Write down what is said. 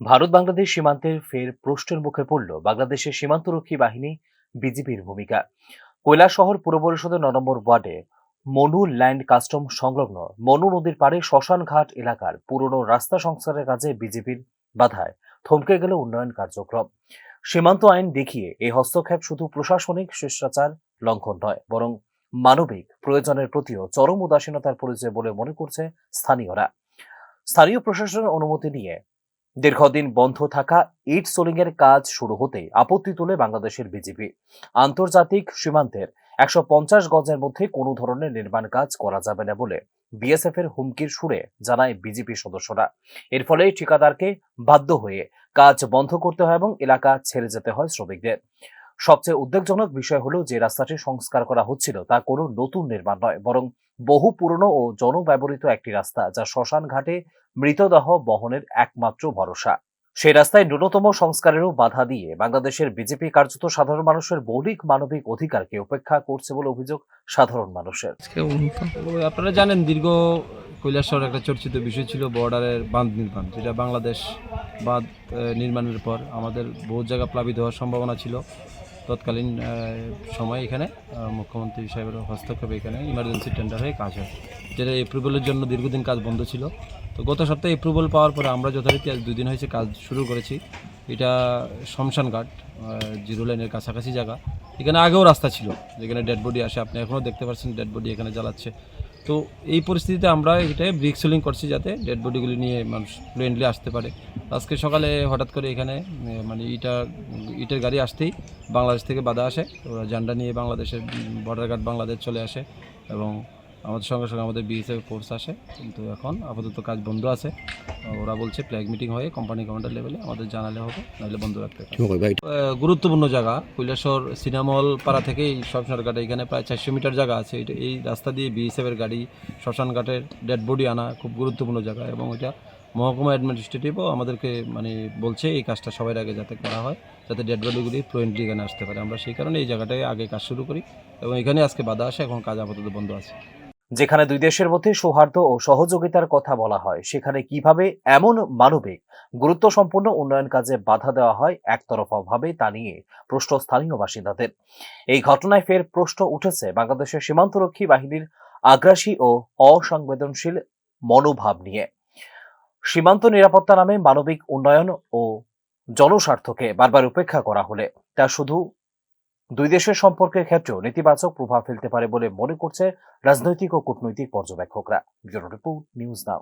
ভারত বাংলাদেশ সীমান্তে ফের প্রশ্নের মুখে পড়ল বাংলাদেশের সীমান্তরক্ষী বাহিনী বিজিবির ভূমিকা। কৈলাসহর পুর পরিষদের ৯ নম্বর ওয়ার্ডে মনু ল্যান্ড কাস্টম সংলগ্ন মনু নদীর পাড়ে শ্মশান ঘাট এলাকার পুরনো রাস্তা সংস্কারের কাজে বিজিবির বাধায় থমকে গেল উন্নয়ন কার্যক্রম। সীমান্ত আইন দেখিয়ে এই হস্তক্ষেপ শুধু প্রশাসনিক শিষ্টাচার লঙ্ঘন নয়, বরং মানবিক প্রয়োজনের প্রতিও চরম উদাসীনতার পরিচয় বলে মনে করছে স্থানীয়রা। স্থানীয় প্রশাসনের অনুমতি নিয়ে দীর্ঘদিন বন্ধ থাকা ইট সোলিং এর কাজ শুরু হতেই আপত্তি তুলে বাংলাদেশের বিজিবি। আন্তর্জাতিক সীমান্তের ১৫০ গজের মধ্যে কোনো ধরনের নির্মাণ কাজ করা যাবে না বলে বিএসএফ এর হুমকির সুরে জানায় বিজিবি সদস্যরা। এর ফলে ঠিকাদারকে বাধ্য হয়ে কাজ বন্ধ করতে হয় এবং এলাকা ছেড়ে যেতে হয় শ্রমিকদের। সবচেয়ে উদ্বেগজনক বিষয় হলো যে রাস্তাটি সংস্কার করা হচ্ছিল তা কোনো নতুন নির্মাণ নয়, বরং বহু পুরনো ও জনব্যবহৃত একটি রাস্তা, যা শ্মশান ঘাটে মৃতদেহ বহনের একমাত্র ভরসা। সেই রাস্তায় ন্যূনতম সংস্কারেরও বাধা দিয়ে বাংলাদেশের বিজেপি কার্যত সাধারণ মানুষের মৌলিক মানবিক অধিকারকে উপেক্ষা করছে বলে অভিযোগ সাধারণ মানুষের। আপনারা জানেন, দীর্ঘ কৈলাসহর একটা চর্চিত বিষয় ছিল বর্ডারের বাঁধ নির্মাণ, যেটা বাংলাদেশ বাঁধ নির্মাণের পর আমাদের বহু জায়গা প্লাবিত হওয়ার সম্ভাবনা ছিল। তৎকালীন সময় এখানে মুখ্যমন্ত্রী সাহেবের হস্তক্ষেপে এখানে ইমার্জেন্সি টেন্ডার হয়ে কাজ হয়, যেটা এপ্রুভালের জন্য দীর্ঘদিন কাজ বন্ধ ছিল। তো গত সপ্তাহে এপ্রুভাল পাওয়ার পরে আমরা যথারীতি আজ 2 দিন হয়েছে কাজ শুরু করেছি। এটা শ্মশান ঘাট, জিরো লাইনের কাছাকাছি জায়গা। এখানে আগেও রাস্তা ছিল, যেখানে ডেড বডি আসে, আপনি এখনও দেখতে পাচ্ছেন ডেড বডি এখানে জ্বালাচ্ছে। তো এই পরিস্থিতিতে আমরা এটা ব্রিক সিলিং করছি, যাতে ডেড বডিগুলি নিয়ে মানুষ ফ্লুয়েন্টলি আসতে পারে। আজকে সকালে হঠাৎ করে এখানে মানে ইটের গাড়ি আসতেই বাংলাদেশ থেকে বাধা আসে। ওরা ঝান্ডা নিয়ে বাংলাদেশের বর্ডার গার্ড বাংলাদেশ চলে আসে এবং আমাদের সঙ্গে সঙ্গে আমাদের বিএসএফ ফোর্স আসে। কিন্তু এখন আপাতত কাজ বন্ধ আছে। ওরা বলছে ফ্ল্যাগ মিটিং হয়ে কোম্পানি কমান্ডার লেভেলে আমাদের জানালে হবে, নাহলে বন্ধ রাখতে হবে। গুরুত্বপূর্ণ জায়গা কৈলাসহর সিনামল পাড়া থেকে এই শ্মশান ঘাটে এখানে প্রায় 400 মিটার জায়গা আছে। এটা এই রাস্তা দিয়ে বিএসএফের গাড়ি শ্মশান ঘাটের ডেড বডি আনা খুব গুরুত্বপূর্ণ জায়গা, এবং এটা মহকুমা অ্যাডমিনিস্ট্রেটিভও আমাদেরকে বলছে এই কাজটা সবার আগে যাতে করা হয়, যাতে ডেড বডিগুলি ফ্লুয়েন্টলি এখানে আসতে পারে। আমরা সেই কারণে এই জায়গাটায় আগে কাজ শুরু করি এবং এখানে আজকে বাধা আসে, এখন কাজ আপাতত বন্ধ আছে। যেখানে দুই দেশের মধ্যে সৌহার্দ্য ও সহযোগিতার কথা বলা হয়, সেখানে কিভাবে এমন মানবিক গুরুত্বসম্পন্ন উন্নয়ন কাজে বাধা দেওয়া হয় একতরফাভাবে, তা নিয়ে প্রশ্ন স্থানীয় বাসিন্দাদের। এই ঘটনায় ফের প্রশ্ন উঠেছে বাংলাদেশের সীমান্তরক্ষী বাহিনীর আগ্রাসী ও অসংবেদনশীল মনোভাব নিয়ে। সীমান্ত নিরাপত্তা নামে মানবিক উন্নয়ন ও জনস্বার্থকে বারবার উপেক্ষা করা হলে তা শুধু দুই দেশের সম্পর্কের ক্ষেত্রেও নেতিবাচক প্রভাব ফেলতে পারে বলে মনে করছে রাজনৈতিক ও কূটনৈতিক পর্যবেক্ষকরা। ব্যুরো রিপোর্ট, নিউজ নাও।